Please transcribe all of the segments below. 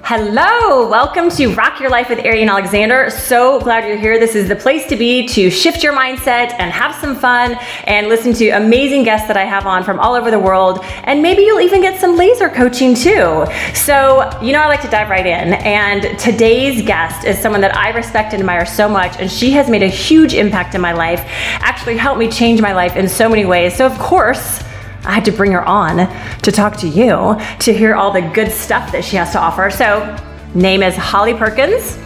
Hello, welcome to Rock Your Life with Arian Alexander. So glad you're here. This is the place to be to shift your mindset and have some fun and listen to amazing guests that I have on from all over the world. And maybe you'll even get some laser coaching too. So, I like to dive right in. And today's guest is someone that I respect and admire so much. And she has made a huge impact in my life, actually helped me change my life in so many ways. So of course, I had to bring her on to talk to you, to hear all the good stuff that she has to offer. So, name is Holly Perkins.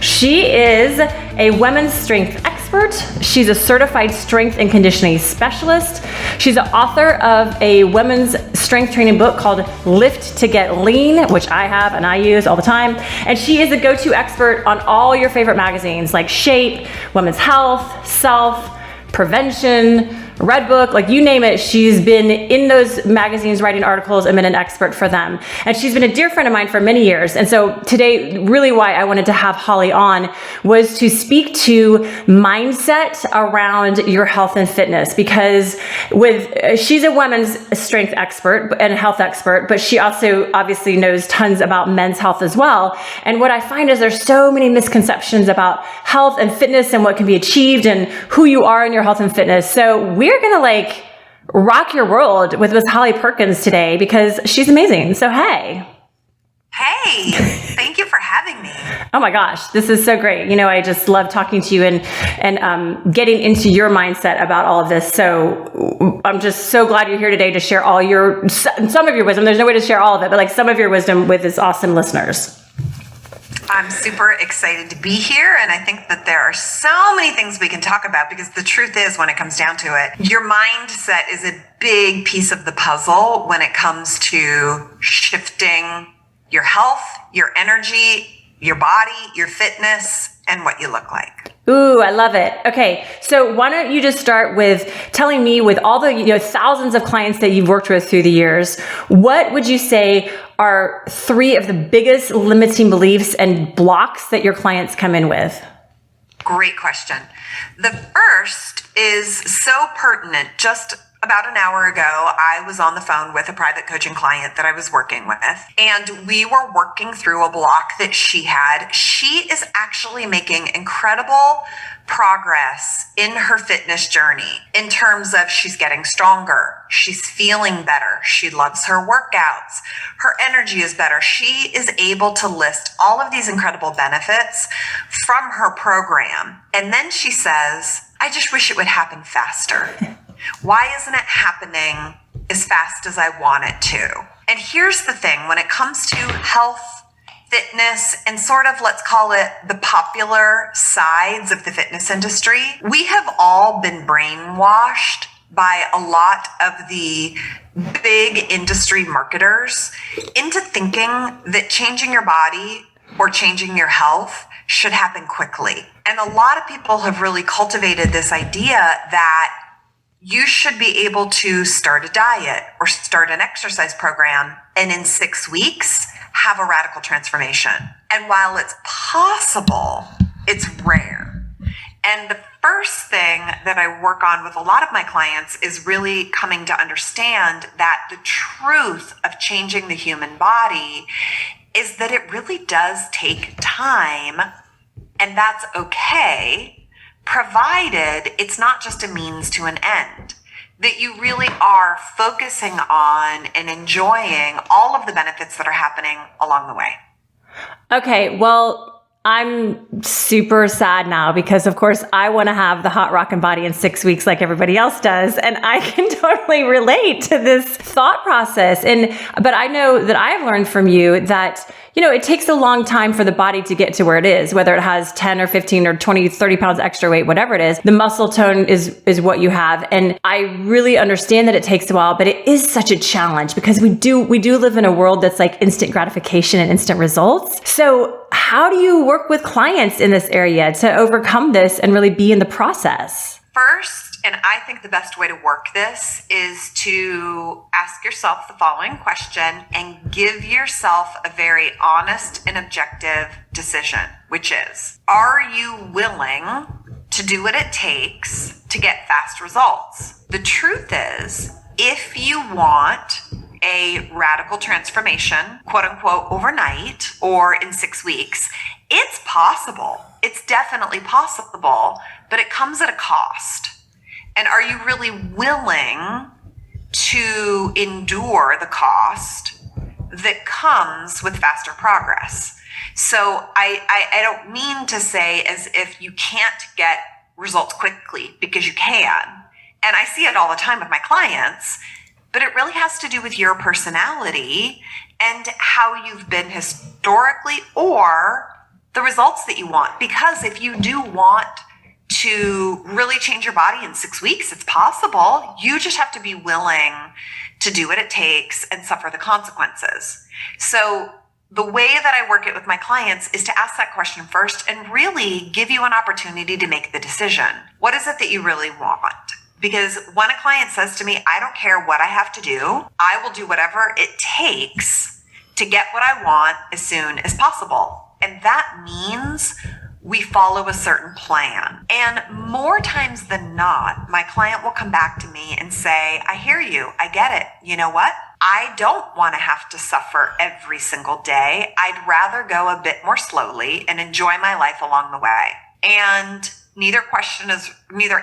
She is a women's strength expert. She's a certified strength and conditioning specialist. She's the author of a women's strength training book called Lift to Get Lean, which I have and I use all the time. And she is a go-to expert on all your favorite magazines like Shape, Women's Health, Self, Prevention, Red Book, like you name it, she's been in those magazines writing articles and been an expert for them. And she's been a dear friend of mine for many years. And so today, really why I wanted to have Holly on was to speak to mindset around your health and fitness, because she's a women's strength expert and health expert, but she also obviously knows tons about men's health as well. And what I find is there's so many misconceptions about health and fitness and what can be achieved and who you are in your health and fitness. So we're gonna rock your world with Miss Holly Perkins today because she's amazing. So hey. Hey, thank you for having me. Oh my gosh, this is so great. I just love talking to you and getting into your mindset about all of this. So I'm just so glad you're here today to share some of your wisdom. There's no way to share all of it, but some of your wisdom with this awesome listeners. I'm super excited to be here, and I think that there are so many things we can talk about because the truth is, when it comes down to it, your mindset is a big piece of the puzzle when it comes to shifting your health, your energy, your body, your fitness, and what you look like. Ooh, I love it. Okay, so why don't you just start with telling me, with all the thousands of clients that you've worked with through the years, what would you say are 3 of the biggest limiting beliefs and blocks that your clients come in with? Great question. The first is so pertinent. Just about an hour ago, I was on the phone with a private coaching client that I was working with, and we were working through a block that she had. She is actually making incredible progress in her fitness journey in terms of she's getting stronger, she's feeling better, she loves her workouts, her energy is better. She is able to list all of these incredible benefits from her program. And then she says, I just wish it would happen faster. Why isn't it happening as fast as I want it to? And here's the thing, when it comes to health, fitness, and sort of, let's call it the popular sides of the fitness industry, we have all been brainwashed by a lot of the big industry marketers into thinking that changing your body or changing your health should happen quickly. And a lot of people have really cultivated this idea that you should be able to start a diet or start an exercise program and in 6 weeks have a radical transformation. And while it's possible, it's rare. And the first thing that I work on with a lot of my clients is really coming to understand that the truth of changing the human body is that it really does take time, and that's okay, provided it's not just a means to an end, that you really are focusing on and enjoying all of the benefits that are happening along the way. Okay, well, I'm super sad now because, of course, I want to have the hot rockin' body in 6 weeks like everybody else does. And I can totally relate to this thought process. But I know that I've learned from you that, it takes a long time for the body to get to where it is, whether it has 10 or 15 or 20, 30 pounds extra weight, whatever it is. The muscle tone is what you have. And I really understand that it takes a while, but it is such a challenge because we do live in a world that's like instant gratification and instant results. So how do you work with clients in this area to overcome this and really be in the process? First, and I think the best way to work this is to ask yourself the following question and give yourself a very honest and objective decision, which is, are you willing to do what it takes to get fast results? The truth is, if you want a radical transformation, quote unquote, overnight or in 6 weeks, it's possible. It's definitely possible, but it comes at a cost. And are you really willing to endure the cost that comes with faster progress? So I don't mean to say as if you can't get results quickly, because you can. And I see it all the time with my clients, but it really has to do with your personality and how you've been historically or the results that you want. Because if you do want to really change your body in 6 weeks, it's possible. You just have to be willing to do what it takes and suffer the consequences. So the way that I work it with my clients is to ask that question first and really give you an opportunity to make the decision. What is it that you really want? Because when a client says to me, I don't care what I have to do, I will do whatever it takes to get what I want as soon as possible. And that means we follow a certain plan. And more times than not, my client will come back to me and say, I hear you. I get it. You know what? I don't want to have to suffer every single day. I'd rather go a bit more slowly and enjoy my life along the way. And neither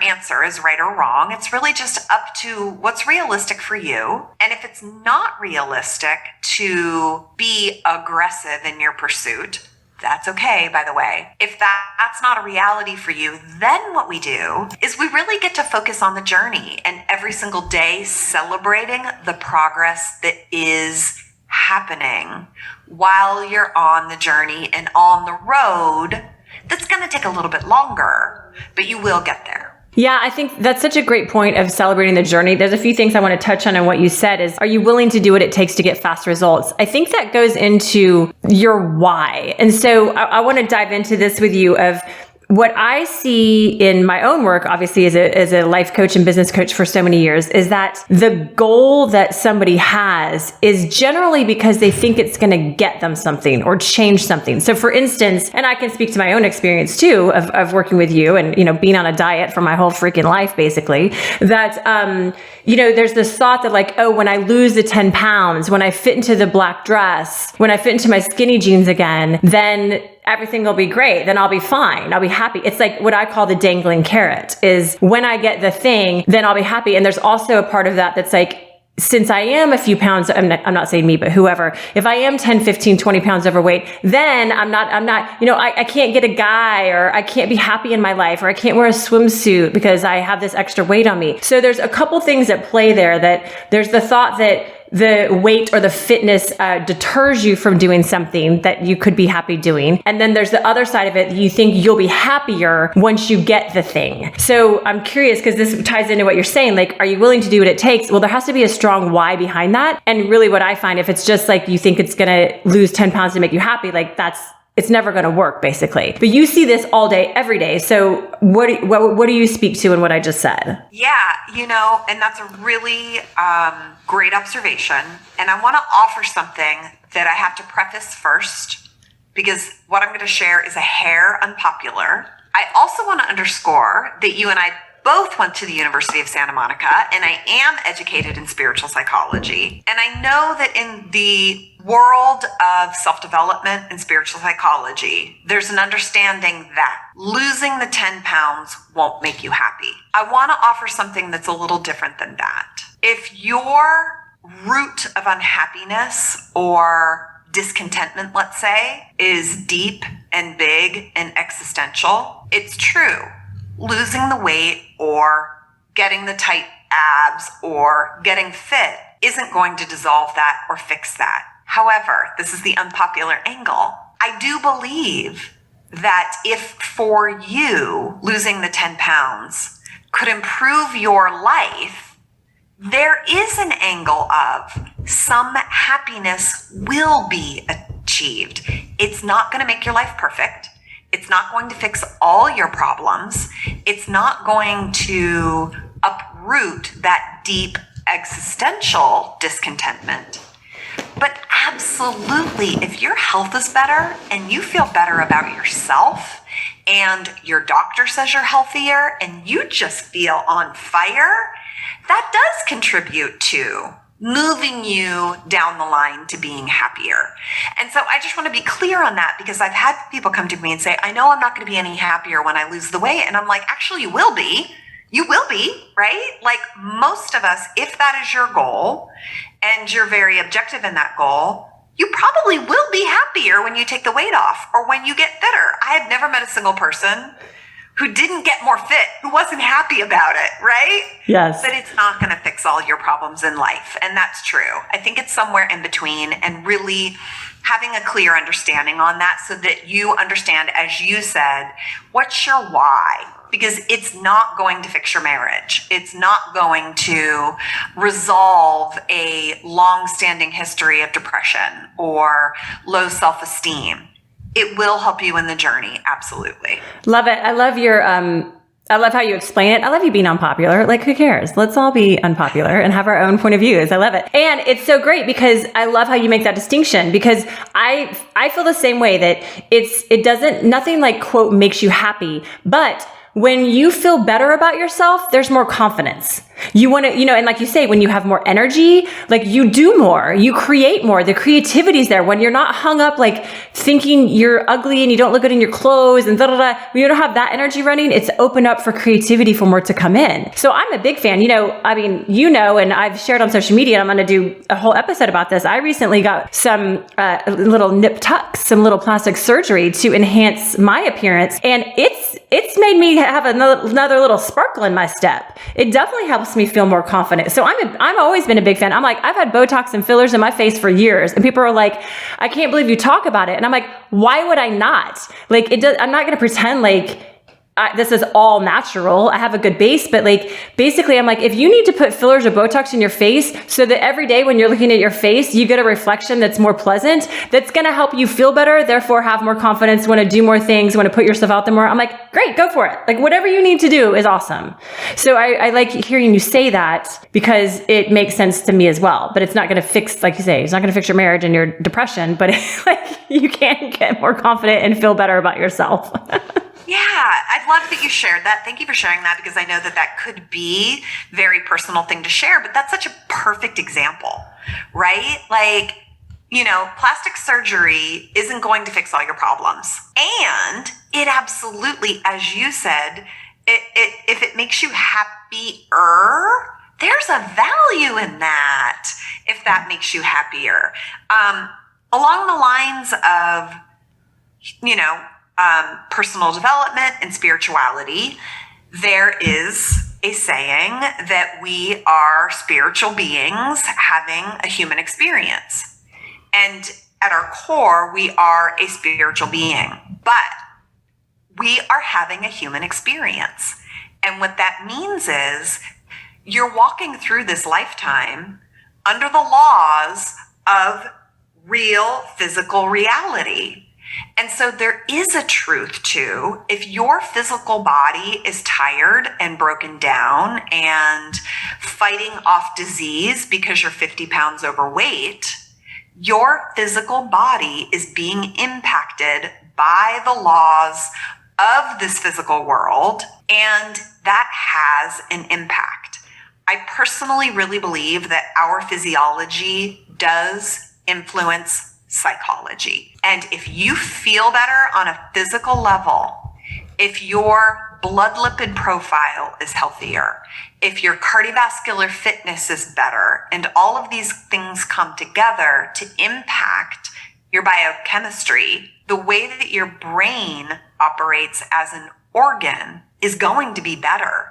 answer is right or wrong. It's really just up to what's realistic for you. And if it's not realistic to be aggressive in your pursuit, that's okay, by the way. If that's not a reality for you, then what we do is we really get to focus on the journey and every single day celebrating the progress that is happening while you're on the journey and on the road that's going to take a little bit longer, but you will get there. Yeah, I think that's such a great point of celebrating the journey. There's a few things I want to touch on in what you said is, are you willing to do what it takes to get fast results? I think that goes into your why. And so I want to dive into this with you of what I see in my own work, obviously as a life coach and business coach for so many years, is that the goal that somebody has is generally because they think it's going to get them something or change something. So for instance, and I can speak to my own experience too of working with you and, being on a diet for my whole freaking life, basically, that, there's this thought that like, oh, when I lose the 10 pounds, when I fit into the black dress, when I fit into my skinny jeans again, then everything will be great. Then I'll be fine. I'll be happy. It's like what I call the dangling carrot is when I get the thing, then I'll be happy. And there's also a part of that that's like, since I am a few pounds, I'm not saying me, but whoever, if I am 10, 15, 20 pounds overweight, then I can't get a guy, or I can't be happy in my life, or I can't wear a swimsuit because I have this extra weight on me. So there's a couple things at play there. That there's the thought that the weight or the fitness deters you from doing something that you could be happy doing. And then there's the other side of it. You think you'll be happier once you get the thing. So I'm curious, because this ties into what you're saying. Like, are you willing to do what it takes? Well, there has to be a strong why behind that. And really what I find, if it's just like you think it's going to lose 10 pounds to make you happy, like it's never going to work, basically. But you see this all day, every day. So what do you speak to in what I just said? Yeah, and that's a really great observation. And I want to offer something that I have to preface first, because what I'm going to share is a hair unpopular. I also want to underscore that you and I both went to the University of Santa Monica, and I am educated in spiritual psychology. And I know that in the world of self-development and spiritual psychology, there's an understanding that losing the 10 pounds won't make you happy. I want to offer something that's a little different than that. If your root of unhappiness or discontentment, let's say, is deep and big and existential, it's true. Losing the weight or getting the tight abs or getting fit isn't going to dissolve that or fix that. However, this is the unpopular angle. I do believe that if for you losing the 10 pounds could improve your life, there is an angle of some happiness will be achieved. It's not going to make your life perfect. It's not going to fix all your problems. It's not going to uproot that deep existential discontentment. But absolutely, if your health is better and you feel better about yourself and your doctor says you're healthier and you just feel on fire, that does contribute to moving you down the line to being happier. And so I just want to be clear on that, because I've had people come to me and say, I know I'm not going to be any happier when I lose the weight. And I'm like, actually, you will be. You will be, right? Like most of us, if that is your goal and you're very objective in that goal, you probably will be happier when you take the weight off or when you get fitter. I have never met a single person who didn't get more fit, who wasn't happy about it, right? Yes. But it's not going to fix all your problems in life. And that's true. I think it's somewhere in between, and really having a clear understanding on that so that you understand, as you said, what's your why? Because it's not going to fix your marriage. It's not going to resolve a long-standing history of depression or low self-esteem. It will help you in the journey. Absolutely. Love it. I love your, I love how you explain it. I love you being unpopular. Like, who cares? Let's all be unpopular and have our own point of views. I love it. And it's so great because I love how you make that distinction, because I feel the same way, that nothing like quote makes you happy, but when you feel better about yourself, there's more confidence. You want to, and like you say, when you have more energy, like you do more, you create more, the creativity's there. When you're not hung up, like thinking you're ugly and you don't look good in your clothes and when you don't have that energy running, it's open up for creativity, for more to come in. So I'm a big fan, and I've shared on social media, and I'm going to do a whole episode about this. I recently got some little nip tucks, some little plastic surgery to enhance my appearance. And it's made me have another little sparkle in my step. It definitely helps me feel more confident. So I'm always been a big fan. I'm like, I've had Botox and fillers in my face for years, and people are like, I can't believe you talk about it. And I'm like, why would I not? Like, I'm not going to pretend like this is all natural. I have a good base, but like, basically I'm like, if you need to put fillers or Botox in your face so that every day when you're looking at your face, you get a reflection that's more pleasant, that's going to help you feel better, therefore have more confidence, want to do more things, want to put yourself out there more. I'm like, great, go for it. Like, whatever you need to do is awesome. So I like hearing you say that, because it makes sense to me as well, but it's not going to fix, like you say, it's not going to fix your marriage and your depression, but like, you can get more confident and feel better about yourself. Yeah, I love that you shared that. Thank you for sharing that, because I know that could be a very personal thing to share, but that's such a perfect example, right? Like, plastic surgery isn't going to fix all your problems. And it absolutely, as you said, if it makes you happier, there's a value in that if that makes you happier. Along the lines of, personal development and spirituality, there is a saying that we are spiritual beings having a human experience. And at our core, we are a spiritual being, but we are having a human experience. And what that means is you're walking through this lifetime under the laws of real physical reality. And so there is a truth to, if your physical body is tired and broken down and fighting off disease because you're 50 pounds overweight, your physical body is being impacted by the laws of this physical world, and that has an impact. I personally really believe that our physiology does influence psychology. And if you feel better on a physical level, if your blood lipid profile is healthier, if your cardiovascular fitness is better, and all of these things come together to impact your biochemistry, the way that your brain operates as an organ is going to be better.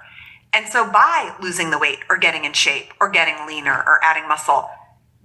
And so by losing the weight or getting in shape or getting leaner or adding muscle,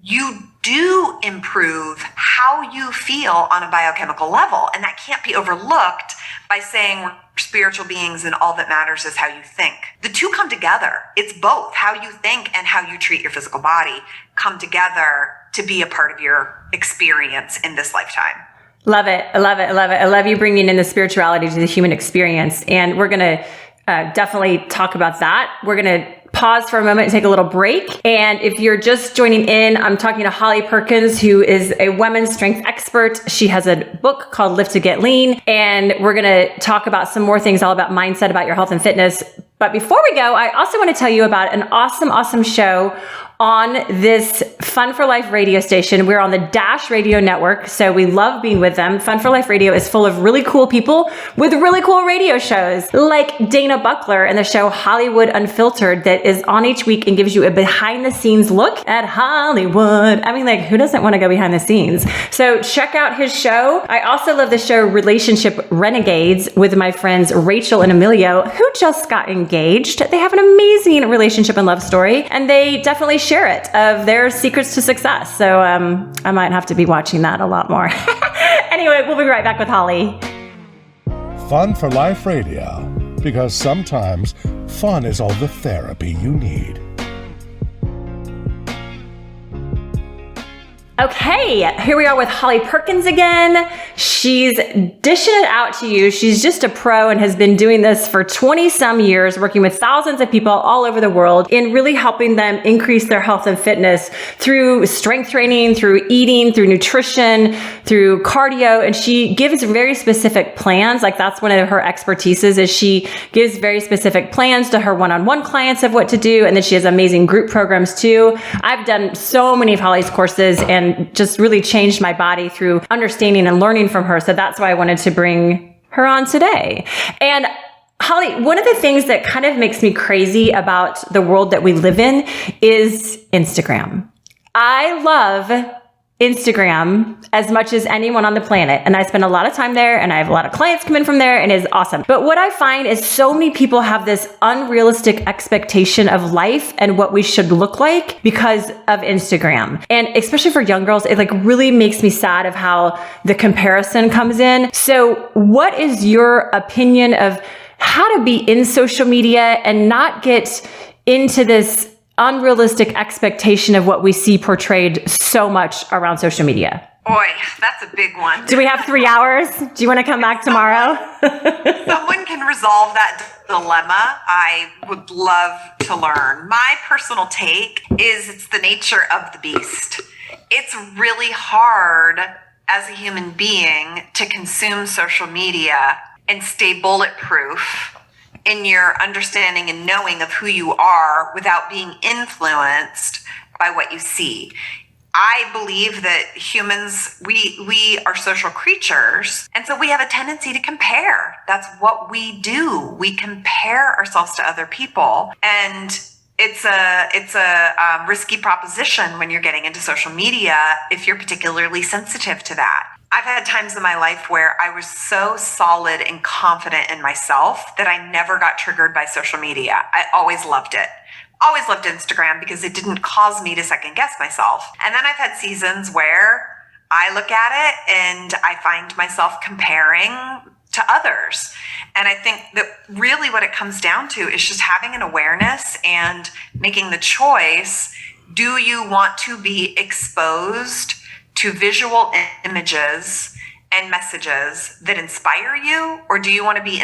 you do improve how you feel on a biochemical level. And that can't be overlooked by saying we're spiritual beings and all that matters is how you think. The two come together. It's both. How you think and how you treat your physical body come together to be a part of your experience in this lifetime. Love it. I love it. I love it. I love you bringing in the spirituality to the human experience. And we're going to definitely talk about that. We're going to pause for a moment and take a little break. And if you're just joining in, I'm talking to Holly Perkins, who is a women's strength expert. She has a book called Lift to Get Lean. And we're going to talk about some more things all about mindset, about your health and fitness. But before we go, I also want to tell you about an awesome show on this Fun for Life radio station. We're on the Dash Radio Network, so we love being with them. Fun for Life Radio is full of really cool people with really cool radio shows, like Dana Buckler and the show Hollywood Unfiltered that is on each week and gives you a behind the scenes look at Hollywood. I mean, like, who doesn't want to go behind the scenes? So check out his show. I also love the show Relationship Renegades with my friends Rachel and Emilio, who just got engaged. They have an amazing relationship and love story, and they definitely share it of their secrets to success. So I might have to be watching that a lot more. Anyway, we'll be right back with Holly. Fun for Life Radio, because sometimes fun is all the therapy you need. Okay, here we are with Holly Perkins again. She's dishing it out to you. She's just a pro and has been doing this for 20 some years, working with thousands of people all over the world in really helping them increase their health and fitness through strength training, through eating, through nutrition, through cardio. And she gives very specific plans. Like, that's one of her expertises, is she gives very specific plans to her one-on-one clients of what to do. And then she has amazing group programs too. I've done so many of Holly's courses and just really changed my body through understanding and learning from her. So that's why I wanted to bring her on today. And Holly, one of the things that kind of makes me crazy about the world that we live in is Instagram. I love Instagram as much as anyone on the planet. And I spend a lot of time there, and I have a lot of clients come in from there, and it's awesome. But what I find is so many people have this unrealistic expectation of life and what we should look like because of Instagram. And especially for young girls, it like really makes me sad of how the comparison comes in. So what is your opinion of how to be in social media and not get into this unrealistic expectation of what we see portrayed so much around social media? Boy, that's a big one. Do we have 3 hours? Do you want to come back tomorrow? Someone can resolve that dilemma. I would love to learn. My personal take is it's the nature of the beast. It's really hard as a human being to consume social media and stay bulletproof in your understanding and knowing of who you are without being influenced by what you see. I believe that humans, we are social creatures, and so we have a tendency to compare. That's what we do. We compare ourselves to other people, and it's a risky proposition when you're getting into social media if you're particularly sensitive to that. I've had times in my life where I was so solid and confident in myself that I never got triggered by social media. I always loved it. Always loved Instagram because it didn't cause me to second guess myself. And then I've had seasons where I look at it and I find myself comparing to others. And I think that really what it comes down to is just having an awareness and making the choice. Do you want to be exposed to visual images and messages that inspire you, or do you want to be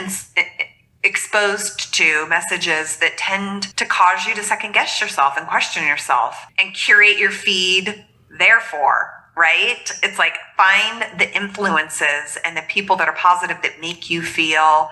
exposed to messages that tend to cause you to second guess yourself and question yourself and curate your feed therefore, right? It's like, find the influences and the people that are positive that make you feel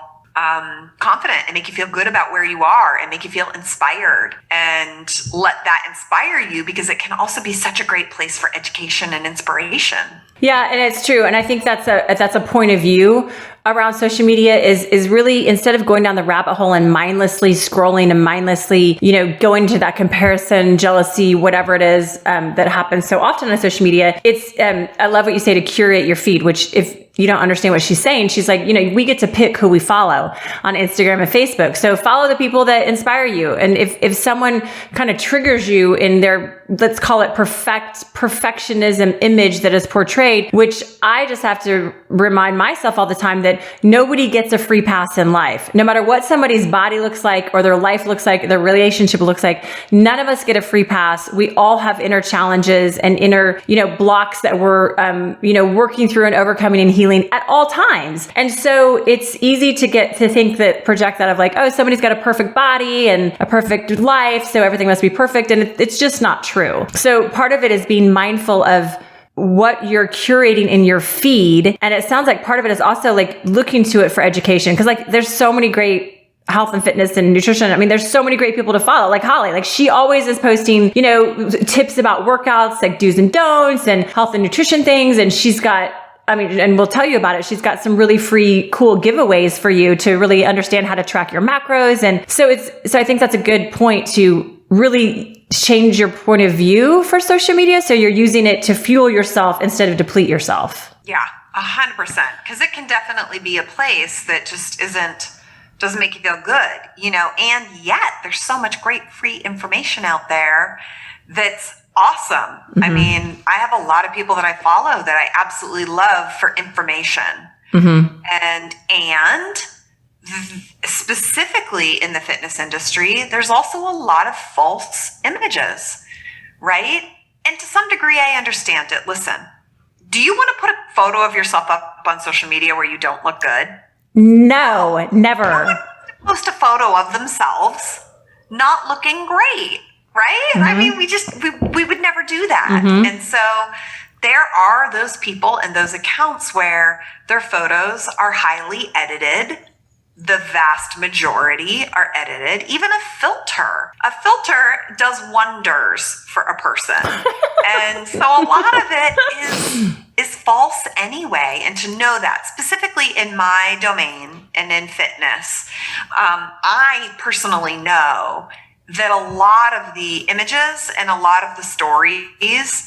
confident and make you feel good about where you are and make you feel inspired, and let that inspire you, because it can also be such a great place for education and inspiration. Yeah, and it's true. And I think that's a point of view around social media is really, instead of going down the rabbit hole and mindlessly scrolling and mindlessly, going to that comparison, jealousy, whatever it is that happens so often on social media. It's I love what you say, to curate your feed, which, if you don't understand what she's saying, she's like, we get to pick who we follow on Instagram and Facebook. So follow the people that inspire you. And if someone kind of triggers you in their, let's call it perfectionism image that is portrayed, which I just have to remind myself all the time that nobody gets a free pass in life. No matter what somebody's body looks like, or their life looks like, their relationship looks like, none of us get a free pass. We all have inner challenges and inner, blocks that we're, working through and overcoming and healing at all times. And so it's easy to think that, project that of like, oh, somebody's got a perfect body and a perfect life, so everything must be perfect. And it's just not true. So part of it is being mindful of what you're curating in your feed. And it sounds like part of it is also like looking to it for education. Cause like there's so many great health and fitness and nutrition. I mean, there's so many great people to follow, like Holly. Like she always is posting, tips about workouts, like do's and don'ts and health and nutrition things. And she's got, and we'll tell you about it. She's got some really free, cool giveaways for you to really understand how to track your macros. And so I think that's a good point to really change your point of view for social media. So you're using it to fuel yourself instead of deplete yourself. Yeah, 100%. Because it can definitely be a place that just doesn't make you feel good, and yet there's so much great free information out there that's awesome. Mm-hmm. I mean, I have a lot of people that I follow that I absolutely love for information. Mm-hmm. And specifically in the fitness industry, there's also a lot of false images, right? And to some degree, I understand it. Listen, do you want to put a photo of yourself up on social media where you don't look good? No, never. Who would post a photo of themselves not looking great, right? Mm-hmm. I mean, we would never do that. Mm-hmm. And so there are those people and those accounts where their photos are highly edited. The vast majority are edited. Even a filter does wonders for a person. And so a lot of it is false anyway. And to know that specifically in my domain and in fitness, I personally know that a lot of the images and a lot of the stories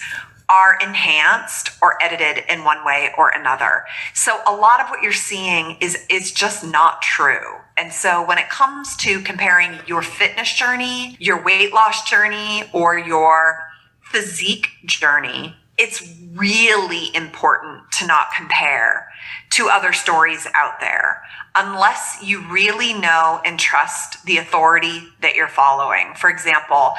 are enhanced or edited in one way or another. So a lot of what you're seeing is just not true. And so when it comes to comparing your fitness journey, your weight loss journey, or your physique journey, it's really important to not compare to other stories out there unless you really know and trust the authority that you're following. For example,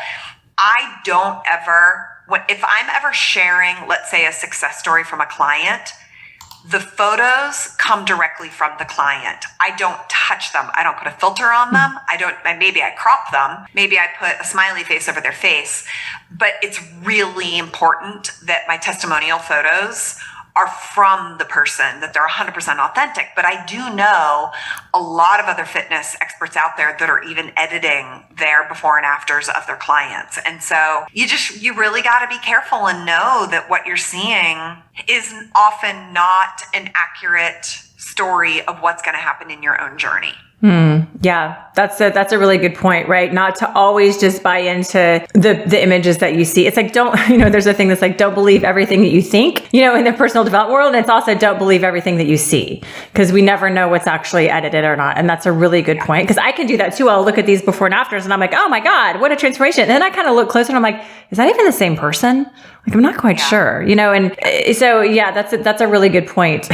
if I'm ever sharing, let's say, a success story from a client, the photos come directly from the client. I don't touch them. I don't put a filter on them. Maybe I crop them. Maybe I put a smiley face over their face. But it's really important that my testimonial photos are from the person, that they're 100% authentic. But I do know a lot of other fitness experts out there that are even editing their before and afters of their clients. And so you really got to be careful and know that what you're seeing is often not an accurate story of what's going to happen in your own journey. Yeah, that's a really good point, right? Not to always just buy into the images that you see. It's like, there's a thing that's like, don't believe everything that you think, in the personal development world. And it's also don't believe everything that you see, because we never know what's actually edited or not. And that's a really good point, because I can do that too. I'll look at these before and afters and I'm like, oh my God, what a transformation. And then I kind of look closer and I'm like, is that even the same person? Like, I'm not quite sure, and so, yeah, that's a really good point.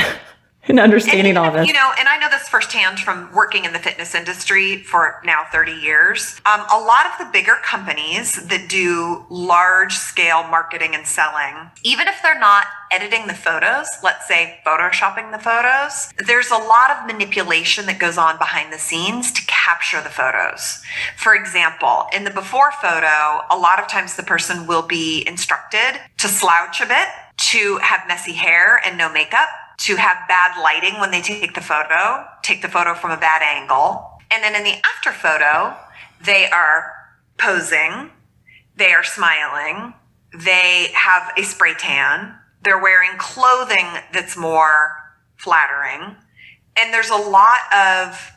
And understanding all this. And I know this firsthand from working in the fitness industry for now 30 years. A lot of the bigger companies that do large scale marketing and selling, even if they're not editing the photos, let's say photoshopping the photos, there's a lot of manipulation that goes on behind the scenes to capture the photos. For example, in the before photo, a lot of times the person will be instructed to slouch a bit, to have messy hair and no makeup, to have bad lighting when they take the photo from a bad angle. And then in the after photo, they are posing, they are smiling, they have a spray tan, they're wearing clothing that's more flattering. And there's a lot of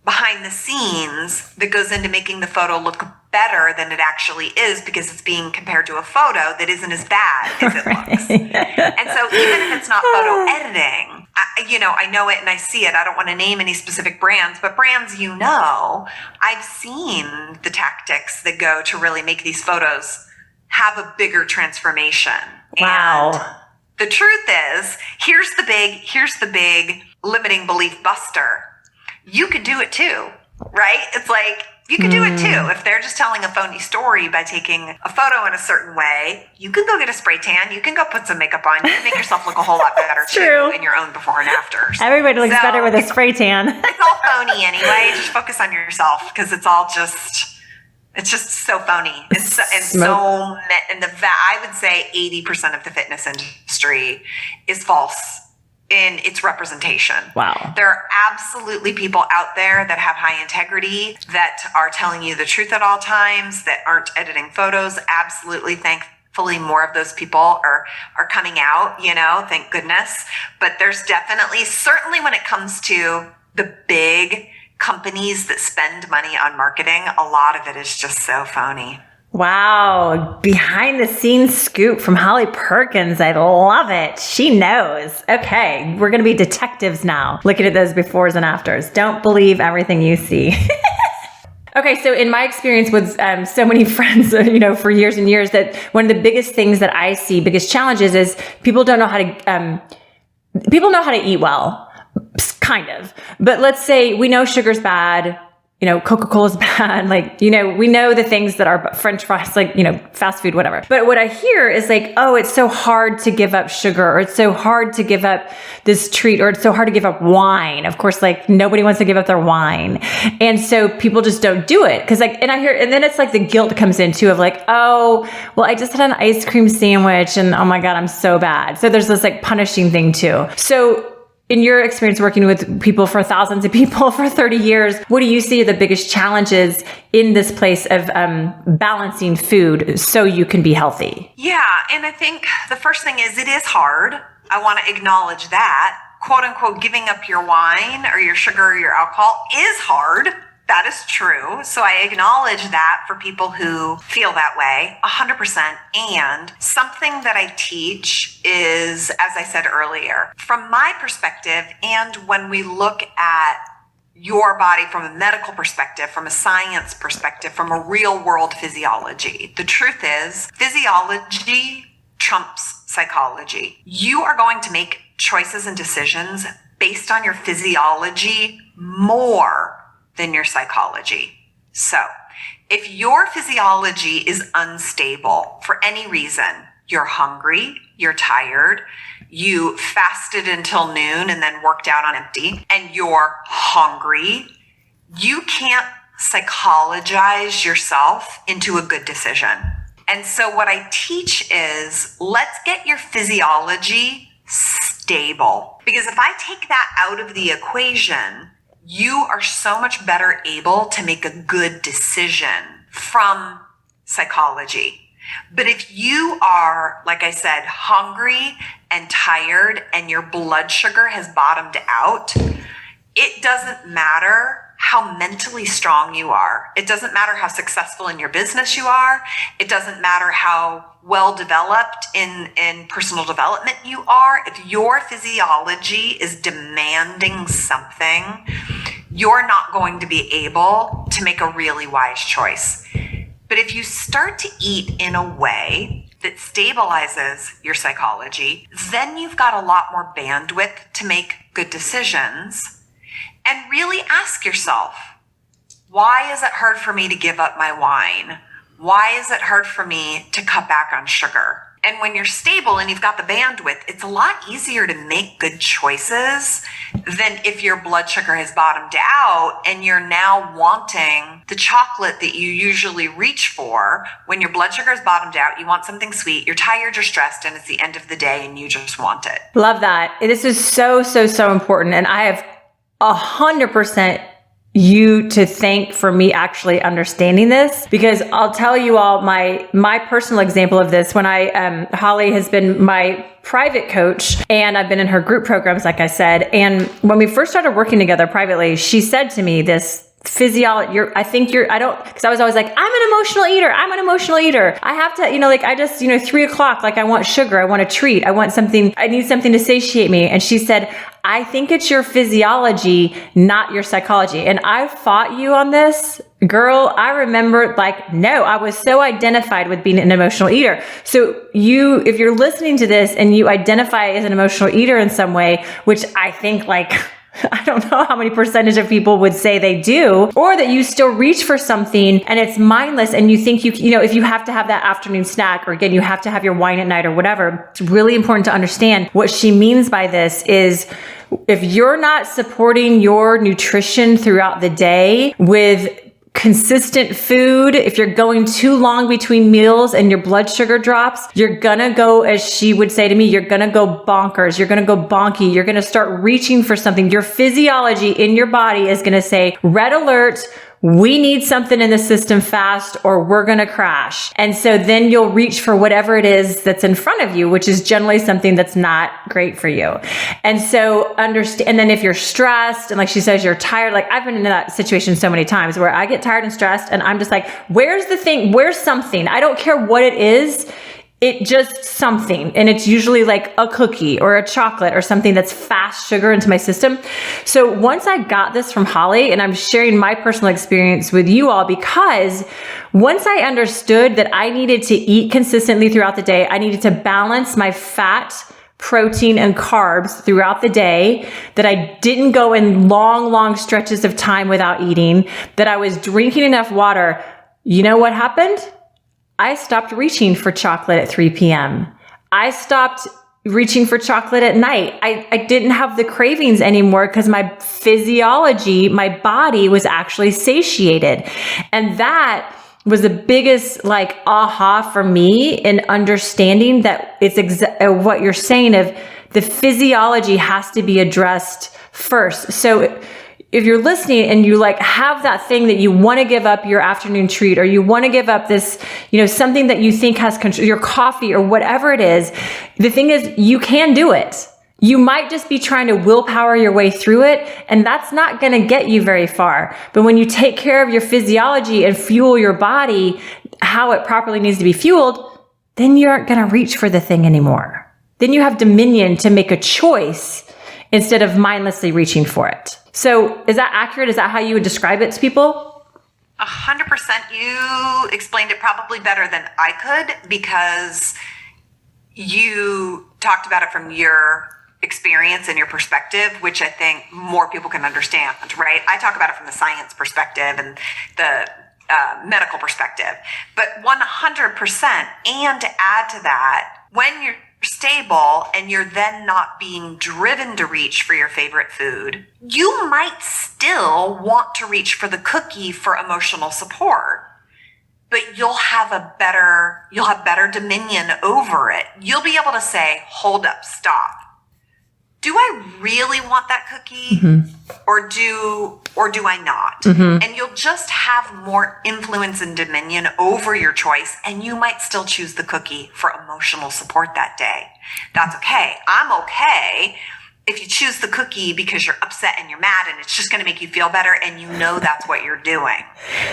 behind the scenes that goes into making the photo look better than it actually is, because it's being compared to a photo that isn't as bad as it looks. And so even if it's not photo editing, I know it and I see it. I don't want to name any specific brands, but brands, I've seen the tactics that go to really make these photos have a bigger transformation. Wow. And the truth is, here's the big limiting belief buster. You could do it too, right? It's like, you could do it too. If they're just telling a phony story by taking a photo in a certain way, you can go get a spray tan. You can go put some makeup on. You can make yourself look a whole lot better too in your own before and afters. Everybody looks better with a spray tan. It's all phony anyway. Just focus on yourself, because it's just so phony. I would say 80% of the fitness industry is false in its representation. Wow. There are absolutely people out there that have high integrity, that are telling you the truth at all times, that aren't editing photos. Absolutely. Thankfully, more of those people are coming out, thank goodness. But there's definitely, certainly when it comes to the big companies that spend money on marketing, a lot of it is just so phony. Wow. Behind the scenes scoop from Holly Perkins. I love it. She knows. Okay. We're going to be detectives now, looking at those befores and afters. Don't believe everything you see. Okay. So in my experience with so many friends, for years and years, that one of the biggest things that I see, biggest challenges, is people don't know how to, people know how to eat well, kind of. But let's say we know sugar's bad. Coca-Cola's bad. We know the things that are French fries, fast food, whatever. But what I hear is oh, it's so hard to give up sugar, or it's so hard to give up this treat, or it's so hard to give up wine. Of course, nobody wants to give up their wine. And so people just don't do it. And then it's the guilt comes in too of oh, well, I just had an ice cream sandwich and oh my God, I'm so bad. So there's this punishing thing too. So in your experience working with people, for thousands of people for 30 years, what do you see are the biggest challenges in this place of balancing food so you can be healthy? Yeah, and I think the first thing is it is hard. I want to acknowledge that. Quote unquote, giving up your wine or your sugar or your alcohol is hard. That is true. So I acknowledge that for people who feel that way, 100%. And something that I teach is, as I said earlier, from my perspective, and when we look at your body from a medical perspective, from a science perspective, from a real world physiology, the truth is physiology trumps psychology. You are going to make choices and decisions based on your physiology more than your psychology. So if your physiology is unstable for any reason, you're hungry, you're tired, you fasted until noon and then worked out on empty, and you're hungry, you can't psychologize yourself into a good decision. And so what I teach is, let's get your physiology stable. Because if I take that out of the equation, you are so much better able to make a good decision from psychology. But if you are, like I said, hungry and tired and your blood sugar has bottomed out, it doesn't matter how mentally strong you are. It doesn't matter how successful in your business you are. It doesn't matter how well developed in personal development you are. If your physiology is demanding something, you're not going to be able to make a really wise choice. But if you start to eat in a way that stabilizes your psychology, then you've got a lot more bandwidth to make good decisions. And really ask yourself, why is it hard for me to give up my wine? Why is it hard for me to cut back on sugar? And when you're stable and you've got the bandwidth, it's a lot easier to make good choices than if your blood sugar has bottomed out and you're now wanting the chocolate that you usually reach for. When your blood sugar has bottomed out, you want something sweet, you're tired, you're stressed, and it's the end of the day and you just want it. Love that. This is so, so, so important. And I have 100% you to thank for me actually understanding this, because I'll tell you all my personal example of this. When Holly has been my private coach and I've been in her group programs, like I said. And when we first started working together privately, she said to me this, physiology, because I was always like, I'm an emotional eater. I have to, I just, 3 o'clock, I want sugar. I want a treat. I need something to satiate me. And she said, I think it's your physiology, not your psychology. And I fought you on this, girl. I remember no, I was so identified with being an emotional eater. So if you're listening to this and you identify as an emotional eater in some way, which I think I don't know how many percentage of people would say they do, or that you still reach for something and it's mindless and you think if you have to have that afternoon snack, or again, you have to have your wine at night or whatever, it's really important to understand what she means by this is, if you're not supporting your nutrition throughout the day with consistent food, if you're going too long between meals and your blood sugar drops, you're gonna go, as she would say to me, you're gonna go bonkers. You're gonna go bonky. You're gonna start reaching for something. Your physiology in your body is gonna say, red alert, we need something in the system fast or we're going to crash. And so then you'll reach for whatever it is that's in front of you, which is generally something that's not great for you. And so understand, and then if you're stressed and like she says, you're tired, like I've been in that situation so many times where I get tired and stressed and I'm just like, where's the thing? Where's something? I don't care what it is. It just something. And it's usually like a cookie or a chocolate or something that's fast sugar into my system. So once I got this from Holly, and I'm sharing my personal experience with you all, because once I understood that I needed to eat consistently throughout the day, I needed to balance my fat, protein, and carbs throughout the day, that I didn't go in long stretches of time without eating, that I was drinking enough water, you know what happened? I stopped reaching for chocolate at 3 p.m. I stopped reaching for chocolate at night. I didn't have the cravings anymore because my physiology, my body was actually satiated. And that was the biggest like aha for me in understanding that it's what you're saying of the physiology has to be addressed first. So if you're listening and you like have that thing that you want to give up your afternoon treat, or you want to give up this, something that you think has control, your coffee or whatever it is, the thing is you can do it. You might just be trying to willpower your way through it, and that's not going to get you very far. But when you take care of your physiology and fuel your body how it properly needs to be fueled, then you aren't going to reach for the thing anymore. Then you have dominion to make a choice instead of mindlessly reaching for it. So is that accurate? Is that how you would describe it to people? 100%. You explained it probably better than I could, because you talked about it from your experience and your perspective, which I think more people can understand, right? I talk about it from the science perspective and the medical perspective, but 100%. And to add to that, when you're stable and you're then not being driven to reach for your favorite food, you might still want to reach for the cookie for emotional support, but you'll have better dominion over it. You'll be able to say, hold up, stop. Do I really want that cookie? Mm-hmm. or do I not? Mm-hmm. And you'll just have more influence and dominion over your choice, and you might still choose the cookie for emotional support that day. That's okay. I'm okay if you choose the cookie because you're upset and you're mad and it's just going to make you feel better and you know that's what you're doing.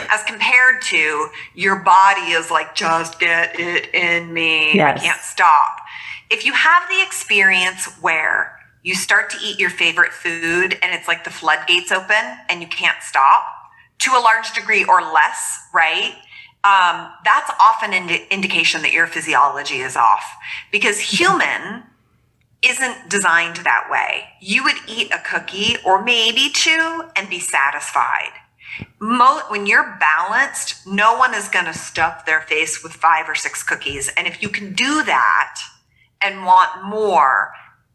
As compared to your body is like, just get it in me. Yes. I can't stop. If you have the experience where you start to eat your favorite food and it's like the floodgates open and you can't stop to a large degree or less, right? That's often an indication that your physiology is off, because human isn't designed that way. You would eat a cookie or maybe two and be satisfied. When you're balanced, no one is going to stuff their face with 5 or 6 cookies. And if you can do that and want more,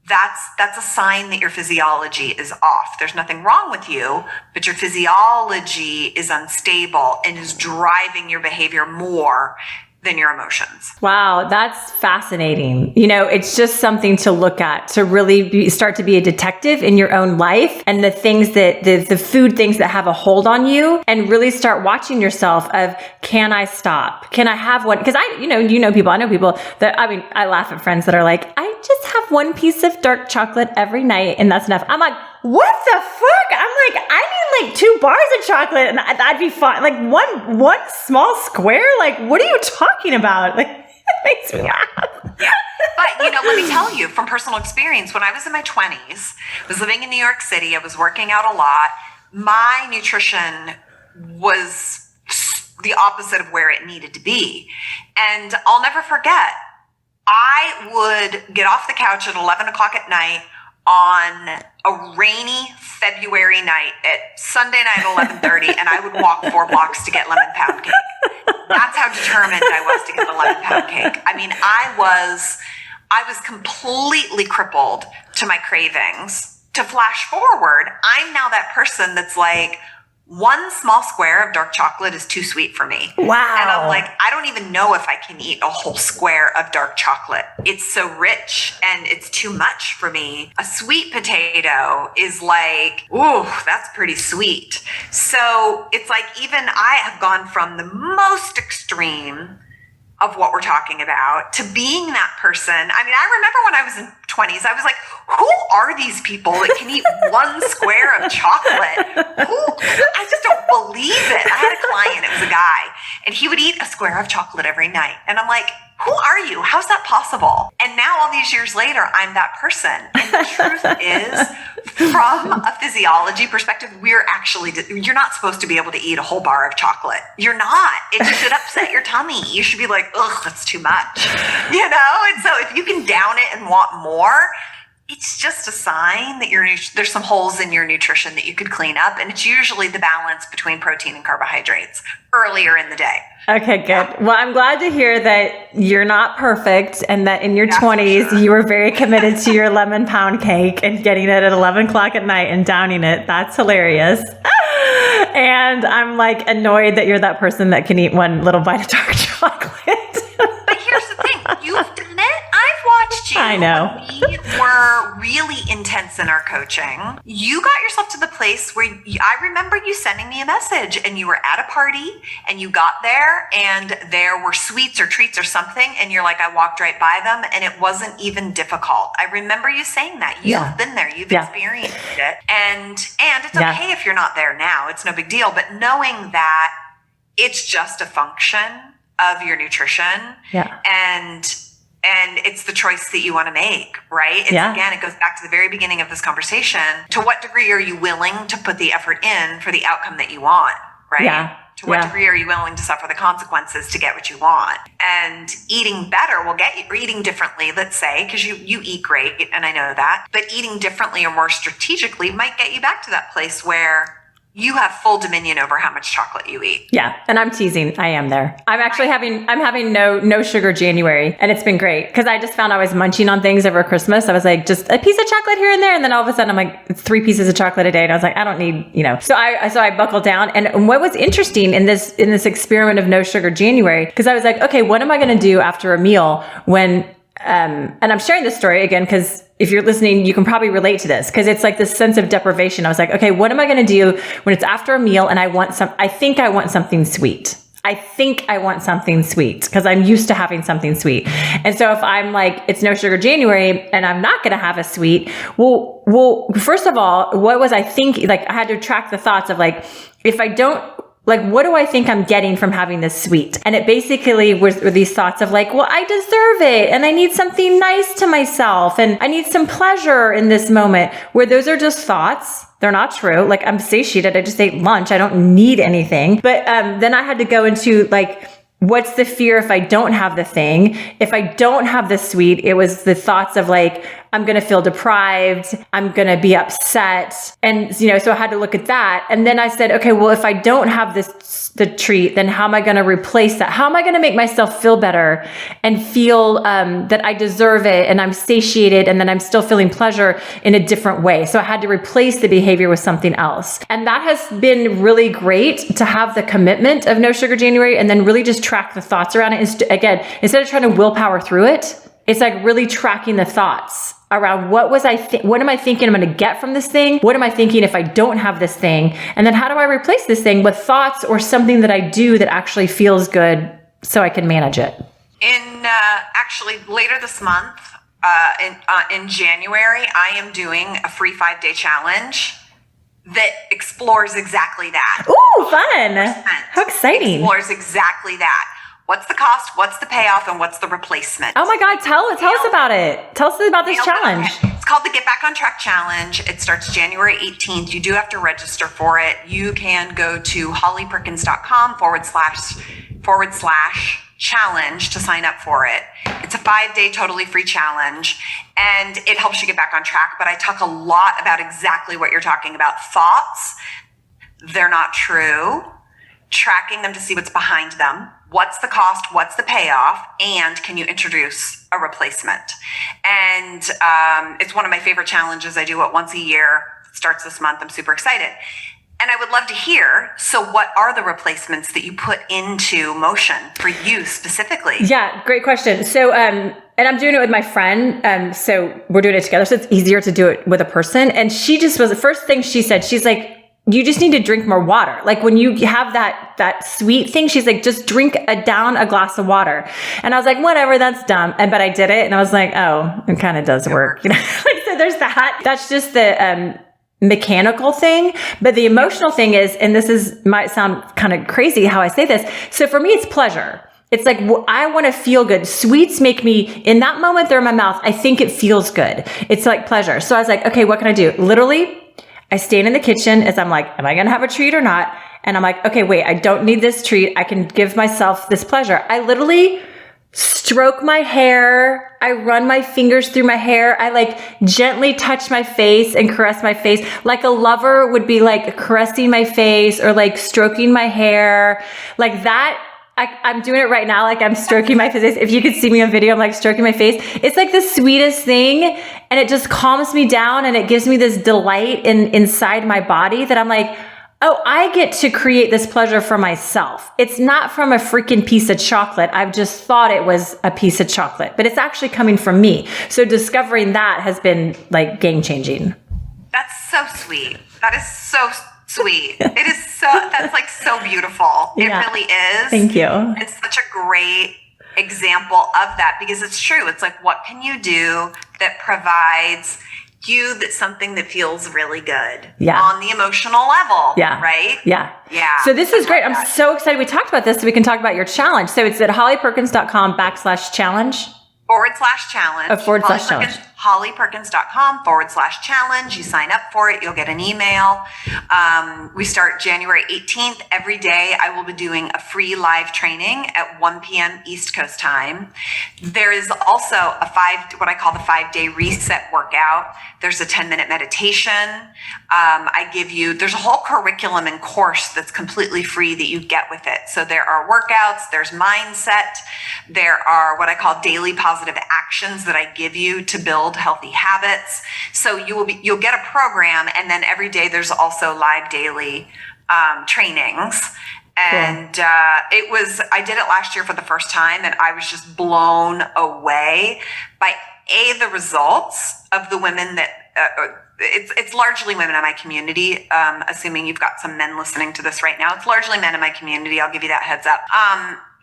that's a sign that your physiology is off. There's nothing wrong with you, but your physiology is unstable and is driving your behavior more than your emotions. Wow, that's fascinating. It's just something to look at, to really start to be a detective in your own life and the things that the food things that have a hold on you, and really start watching yourself of, can I stop? Can I have one? Because I know people that, I laugh at friends that are like, I just have one piece of dark chocolate every night and that's enough. I'm like, what the fuck? I'm like, I need like 2 bars of chocolate and that'd be fine. Like one small square? Like, what are you talking about? Like, it makes me laugh. But, let me tell you from personal experience, when I was in my 20s, I was living in New York City, I was working out a lot. My nutrition was the opposite of where it needed to be. And I'll never forget, I would get off the couch at 11 o'clock at night on a rainy February night at Sunday night at 11:30, and I would walk 4 blocks to get lemon pound cake. That's how determined I was to get the lemon pound cake. I was completely crippled to my cravings. To flash forward, I'm now that person that's like, one small square of dark chocolate is too sweet for me. Wow. And I'm like, I don't even know if I can eat a whole square of dark chocolate. It's so rich and it's too much for me. A sweet potato is like, ooh, that's pretty sweet. So it's like, even I have gone from the most extreme of what we're talking about to being that person. I mean, I remember when I was in 20s, I was like, who are these people that can eat one square of chocolate? I just don't believe it. I had a client, it was a guy, and he would eat a square of chocolate every night. And I'm like, who are you? How's that possible? And now all these years later, I'm that person. And the truth is, from a physiology perspective, you're not supposed to be able to eat a whole bar of chocolate. You're not. It should upset your tummy. You should be like, ugh, that's too much. And so if you can down it and want more, it's just a sign that there's some holes in your nutrition that you could clean up. And it's usually the balance between protein and carbohydrates earlier in the day. Okay, good. Yeah. Well, I'm glad to hear that you're not perfect and that in your 20s, you were very committed to your lemon pound cake and getting it at 11 o'clock at night and downing it. That's hilarious. And I'm like annoyed that you're that person that can eat one little bite of dark chocolate. But here's the thing. You've done it. I've watched you. I know. When we were really intense in our coaching, you got yourself to the place where I remember you sending me a message and you were at a party and you got there and there were sweets or treats or something. And you're like, I walked right by them and it wasn't even difficult. I remember you saying that. You've been there. You've experienced it. And it's okay if you're not there now. It's no big deal. But knowing that it's just a function of your nutrition and it's the choice that you want to make, right? Again, it goes back to the very beginning of this conversation. To what degree are you willing to put the effort in for the outcome that you want, right? Yeah. To what degree are you willing to suffer the consequences to get what you want? And eating better will get you, or eating differently, let's say, because you eat great, and I know that, but eating differently or more strategically might get you back to that place where you have full dominion over how much chocolate you eat. Yeah. And I'm teasing. I am there. I'm actually having no sugar January. And it's been great because I just found I was munching on things over Christmas. I was like, just a piece of chocolate here and there. And then all of a sudden I'm like, it's 3 pieces of chocolate a day. And I was like, I don't need, So I buckled down. And what was interesting in this experiment of no sugar January, because I was like, okay, what am I going to do after a meal when, and I'm sharing this story again, because if you're listening, you can probably relate to this because it's like this sense of deprivation. I was like, okay, what am I going to do when it's after a meal and I think I want something sweet. Because I'm used to having something sweet. And so if I'm like, it's no sugar January and I'm not going to have a sweet, well, first of all, what was I thinking? Like I had to track the thoughts of like, if I don't, like, what do I think I'm getting from having this sweet? And it basically were these thoughts of like, well, I deserve it. And I need something nice to myself. And I need some pleasure in this moment, where those are just thoughts. They're not true. Like I'm satiated. I just ate lunch. I don't need anything. But then I had to go into like, what's the fear if I don't have the thing? If I don't have the sweet, it was the thoughts of like, I'm going to feel deprived. I'm going to be upset. And, so I had to look at that. And then I said, okay, well, if I don't have the treat, then how am I going to replace that? How am I going to make myself feel better and feel that I deserve it and I'm satiated and then I'm still feeling pleasure in a different way? So I had to replace the behavior with something else. And that has been really great to have the commitment of no sugar January and then really just track the thoughts around it. Again, instead of trying to willpower through it, it's like really tracking the thoughts around what am I thinking I'm going to get from this thing? What am I thinking if I don't have this thing? And then how do I replace this thing with thoughts or something that I do that actually feels good so I can manage it? Actually later this month, in January, I am doing a free 5-day challenge that explores exactly that. Ooh, fun. How exciting. Explores exactly that. What's the cost? What's the payoff? And what's the replacement? Oh my God, tell us about it. Tell us about this challenge. It's called the Get Back on Track Challenge. It starts January 18th. You do have to register for it. You can go to hollyperkins.com / challenge to sign up for it. It's a 5-day totally free challenge and it helps you get back on track. But I talk a lot about exactly what you're talking about. Thoughts, they're not true. Tracking them to see what's behind them. What's the cost? What's the payoff? And can you introduce a replacement? And it's one of my favorite challenges. I do it once a year. It starts this month. I'm super excited. And I would love to hear, so what are the replacements that you put into motion for you specifically? Yeah, great question. So, and I'm doing it with my friend. So we're doing it together. So it's easier to do it with a person. And she just was the first thing she said, she's like, you just need to drink more water. Like when you have that sweet thing, she's like, just drink down a glass of water. And I was like, whatever, that's dumb. But I did it. And I was like, oh, it kind of does work. You know, like, so there's that. That's just the, mechanical thing. But the emotional thing is, and might sound kind of crazy how I say this. So for me, it's pleasure. It's like, I want to feel good. Sweets make me, in that moment they're in my mouth, I think it feels good. It's like pleasure. So I was like, okay, what can I do? Literally, I stand in the kitchen as I'm like, am I going to have a treat or not? And I'm like, okay, wait, I don't need this treat. I can give myself this pleasure. I literally stroke my hair. I run my fingers through my hair. I like gently touch my face and caress my face like a lover would be like caressing my face or like stroking my hair like that. I'm doing it right now. Like I'm stroking my face. If you could see me on video, I'm like stroking my face. It's like the sweetest thing. And it just calms me down and it gives me this delight inside my body that I'm like, oh, I get to create this pleasure for myself. It's not from a freaking piece of chocolate. I've just thought it was a piece of chocolate, but it's actually coming from me. So discovering that has been like game changing. That's so sweet. That is so sweet. It is that's like so beautiful. It really is. Thank you. It's such a great example of that because it's true. It's like, what can you do that provides you that's something that feels really good on the emotional level, right? Yeah. So this is great. I'm so excited we talked about this so we can talk about your challenge. So it's at hollyperkins.com/challenge. /challenge. /challenge. hollyperkins.com/challenge. You sign up for it. You'll get an email. We start January 18th. Every day I will be doing a free live training at 1 p.m. East Coast time. There is also what I call the 5-day reset workout. There's a 10-minute meditation. There's a whole curriculum and course that's completely free that you get with it. So there are workouts, there's mindset, there are what I call daily positive actions that I give you to build healthy habits. So you'll get a program, and then every day there's also live daily trainings. And I did it last year for the first time, and I was just blown away by the results of the women that it's largely women in my community, assuming you've got some men listening to this right now. It's largely men in my community. I'll give you that heads up.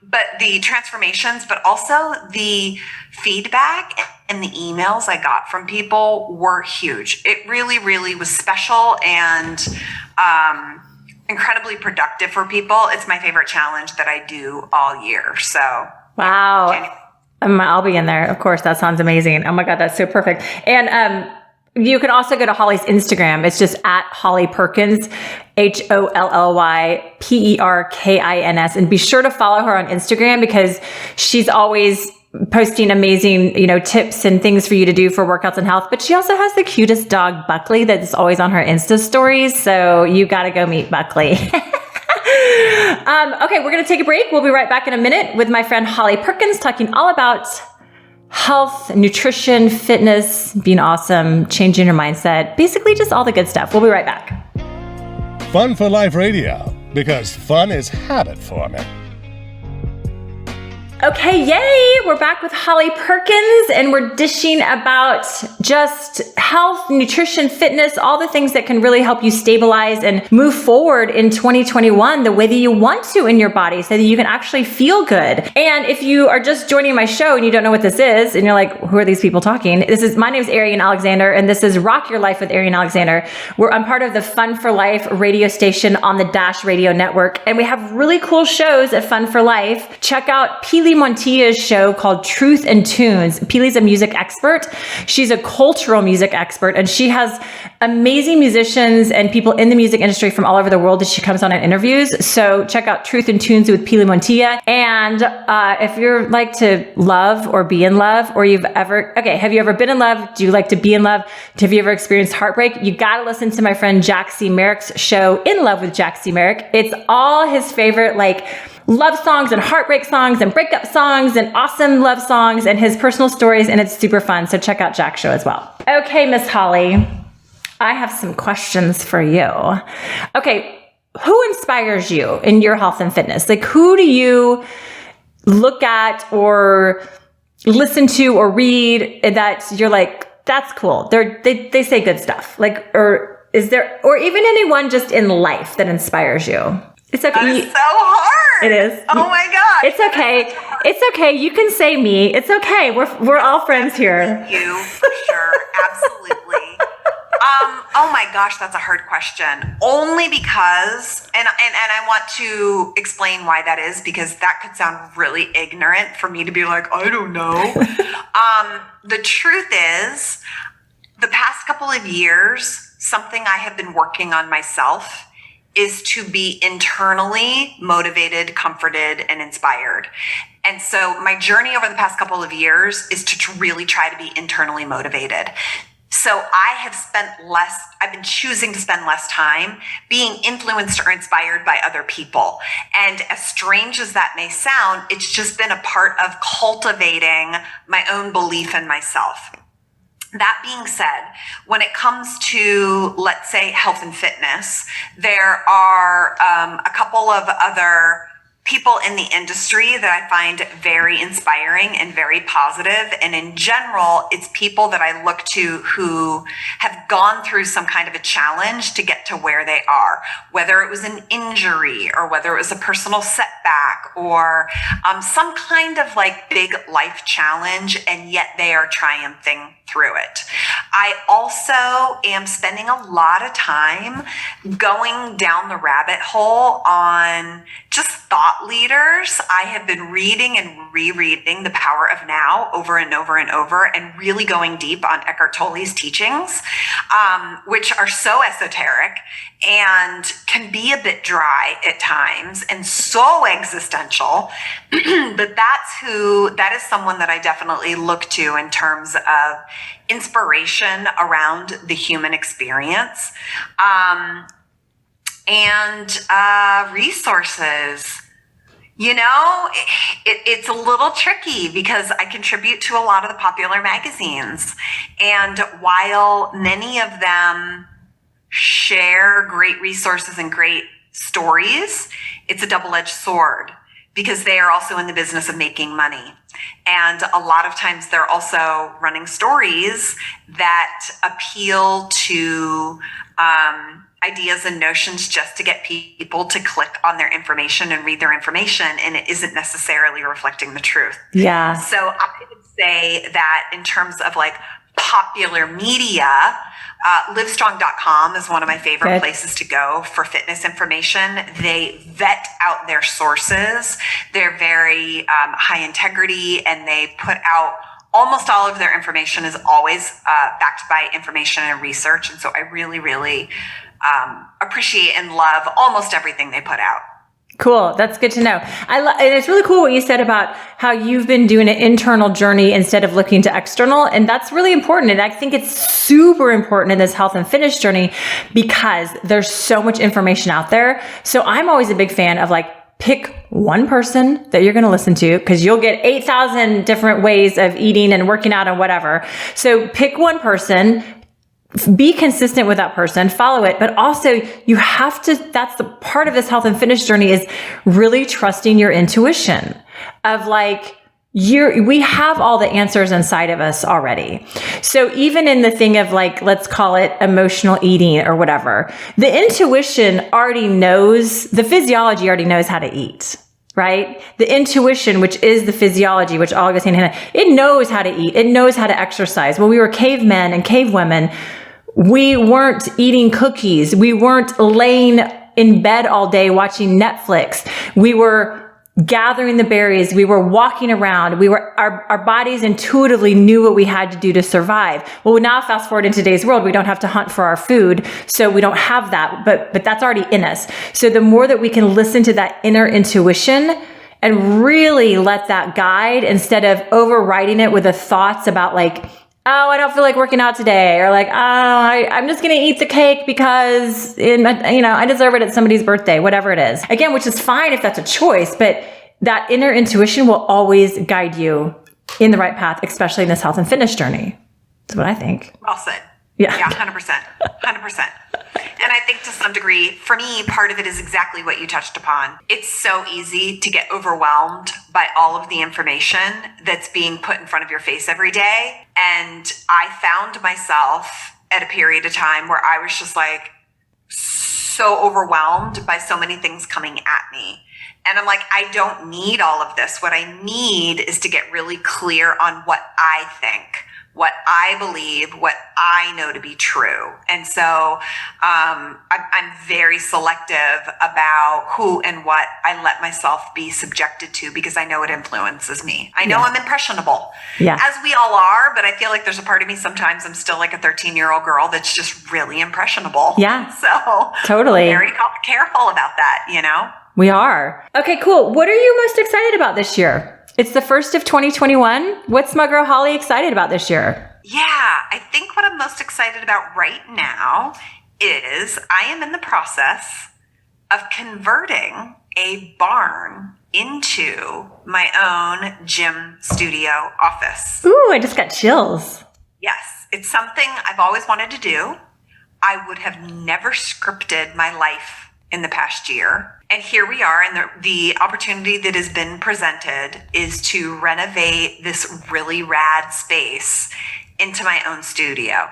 But the transformations, but also the feedback and the emails I got from people were huge. It really, really was special and incredibly productive for people. It's my favorite challenge that I do all year. So wow. I'll be in there. Of course. That sounds amazing. Oh my God, that's so perfect. And you can also go to Holly's Instagram. It's just at Holly Perkins, HOLLYPERKINS. And be sure to follow her on Instagram because she's always posting amazing, tips and things for you to do for workouts and health. But she also has the cutest dog, Buckley, that's always on her Insta stories. So you got to go meet Buckley. Okay, we're going to take a break. We'll be right back in a minute with my friend Holly Perkins talking all about health, nutrition, fitness, being awesome, changing your mindset, basically just all the good stuff. We'll be right back. Fun for Life Radio, because fun is habit forming. Okay, yay! We're back with Holly Perkins, and we're dishing about just health, nutrition, fitness, all the things that can really help you stabilize and move forward in 2021 the way that you want to in your body so that you can actually feel good. And if you are just joining my show and you don't know what this is, and you're like, who are these people talking? My name is Arian Alexander, and this is Rock Your Life with Arian Alexander, where I'm part of the Fun for Life radio station on the Dash Radio Network. And we have really cool shows at Fun for Life. Check out Pili Montilla's show called Truth and Tunes. Pili's a music expert. She's a cultural music expert, and she has amazing musicians and people in the music industry from all over the world that she comes on and interviews. So check out Truth and Tunes with Pili Montilla. And if you're like to love or be in love, or have you ever been in love? Do you like to be in love? Have you ever experienced heartbreak? You got to listen to my friend Jack C. Merrick's show, In Love with Jack C. Merrick. It's all his favorite, love songs and heartbreak songs and breakup songs and awesome love songs and his personal stories, and it's super fun. So check out Jack's show as well. Okay, Miss Holly, I have some questions for you. Okay. Who inspires you in your health and fitness? Like, who do you look at or listen to or read that you're like, that's cool. They say good stuff. Like, or is there, or even anyone just in life that inspires you? It's okay. That is so hard. It is. Oh my gosh. It's okay. It's okay. You can say me. It's okay. We're all friends here. You for sure. Absolutely. Oh my gosh, that's a hard question. Only because, and I want to explain why that is, because that could sound really ignorant for me to be like, I don't know. The truth is, the past couple of years, something I have been working on myself is to be internally motivated, comforted, and inspired. And so my journey over the past couple of years is to really try to be internally motivated. So I've been choosing to spend less time being influenced or inspired by other people. And as strange as that may sound, it's just been a part of cultivating my own belief in myself. That being said, when it comes to, let's say, health and fitness, there are a couple of other people in the industry that I find very inspiring and very positive. And in general, it's people that I look to who have gone through some kind of a challenge to get to where they are, whether it was an injury or whether it was a personal setback or some kind of like big life challenge, and yet they are triumphing through it. I also am spending a lot of time going down the rabbit hole on just thought leaders. I have been reading and rereading The Power of Now over and over and over, and really going deep on Eckhart Tolle's teachings, which are so esoteric and can be a bit dry at times and so existential. But that is someone that I definitely look to in terms of inspiration around the human experience. And resources. You know, it's a little tricky because I contribute to a lot of the popular magazines. And while many of them share great resources and great stories, it's a double-edged sword because they are also in the business of making money. And a lot of times they're also running stories that appeal to ideas and notions just to get people to click on their information and read their information, and it isn't necessarily reflecting the truth. Yeah. So I would say that in terms of like popular media, livestrong.com is one of my favorite places to go for fitness information. They vet out their sources. They're very high integrity, and they put out almost all of their information is always backed by information and research. And so I really, really appreciate and love almost everything they put out. Cool. That's good to know. And it's really cool what you said about how you've been doing an internal journey instead of looking to external. And that's really important. And I think it's super important in this health and fitness journey because there's so much information out there. So I'm always a big fan of like, pick one person that you're going to listen to because you'll get 8,000 different ways of eating and working out and whatever. So pick one person, be consistent with that person, follow it, but also you have to, that's the part of this health and fitness journey is really trusting your intuition of like, we have all the answers inside of us already. So even in the thing of like, let's call it emotional eating or whatever, the intuition already knows, the physiology already knows how to eat, right? The intuition, which is the physiology, which all goes hand in hand, it knows how to eat. It knows how to exercise. When we were cavemen and cavewomen, we weren't eating cookies. We weren't laying in bed all day watching Netflix. We were gathering the berries. We were walking around. Our bodies intuitively knew what we had to do to survive. Well, now fast forward in today's world, we don't have to hunt for our food. So we don't have that, but that's already in us. So the more that we can listen to that inner intuition and really let that guide instead of overriding it with the thoughts about like, oh, I don't feel like working out today. Or like, oh, I'm just going to eat the cake because, I deserve it at somebody's birthday, whatever it is. Again, which is fine if that's a choice, but that inner intuition will always guide you in the right path, especially in this health and fitness journey. That's what I think. Well said. Yeah. Yeah, 100%. 100%. And I think to some degree, for me, part of it is exactly what you touched upon. It's so easy to get overwhelmed by all of the information that's being put in front of your face every day. And I found myself at a period of time where I was just like so overwhelmed by so many things coming at me. And I'm like, I don't need all of this. What I need is to get really clear on what I think, what I believe, what I know to be true. And so I'm very selective about who and what I let myself be subjected to, because I know it influences me. I know I'm impressionable, as we all are, but I feel like there's a part of me sometimes I'm still like a 13-year-old girl that's just really impressionable. Yeah. So totally. I'm very careful about that, you know? We are. Okay, cool. What are you most excited about this year? It's the first of 2021. What's my girl Holly excited about this year? Yeah, I think what I'm most excited about right now is I am in the process of converting a barn into my own gym studio office. Ooh, I just got chills. Yes, it's something I've always wanted to do. I would have never scripted my life in the past year. And here we are, and the opportunity that has been presented is to renovate this really rad space into my own studio.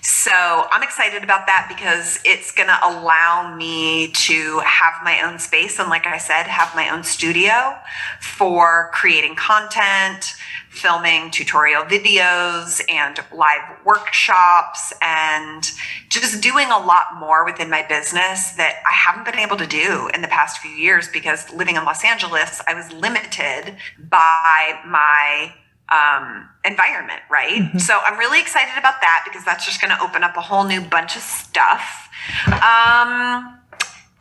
So I'm excited about that because it's going to allow me to have my own space. And like I said, have my own studio for creating content, filming tutorial videos and live workshops, and just doing a lot more within my business that I haven't been able to do in the past few years, because living in Los Angeles, I was limited by my environment, right? Mm-hmm. So I'm really excited about that because that's just going to open up a whole new bunch of stuff. And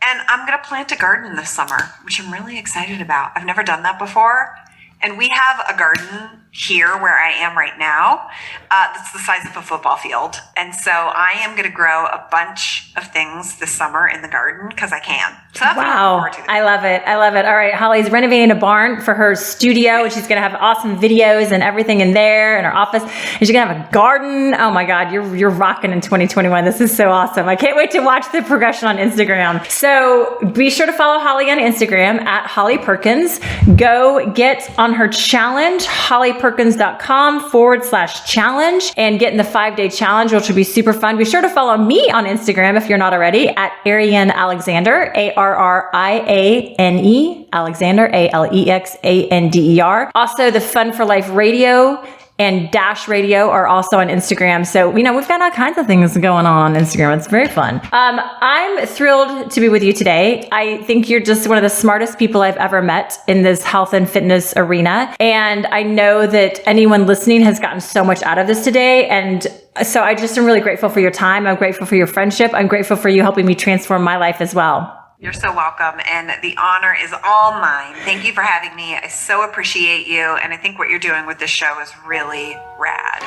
I'm going to plant a garden this summer, which I'm really excited about. I've never done that before. And we have a garden here where I am right now that's the size of a football field. And so I am going to grow a bunch of things this summer in the garden because I can. So that's wow. I love it. I love it. All right. Holly's renovating a barn for her studio, and she's going to have awesome videos and everything in there in her office. And she's going to have a garden. Oh my God, you're rocking in 2021. This is so awesome. I can't wait to watch the progression on Instagram. So be sure to follow Holly on Instagram at Holly Perkins. Go get on her challenge, hollyperkins.com/challenge, and get in the 5-day challenge, which will be super fun. Be sure to follow me on Instagram if you're not already at Ariane Alexander, ARRIANE, Alexander, ALEXANDER. Also, the Fun for Life Radio and Dash Radio are also on Instagram. So, we've got all kinds of things going on Instagram. It's very fun. I'm thrilled to be with you today. I think you're just one of the smartest people I've ever met in this health and fitness arena. And I know that anyone listening has gotten so much out of this today. And so I just am really grateful for your time. I'm grateful for your friendship. I'm grateful for you helping me transform my life as well. You're so welcome, and the honor is all mine. Thank you for having me. I so appreciate you, and I think what you're doing with this show is really rad.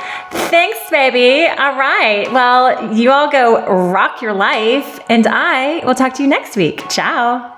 Thanks, baby. All right. Well, you all go rock your life, and I will talk to you next week. Ciao.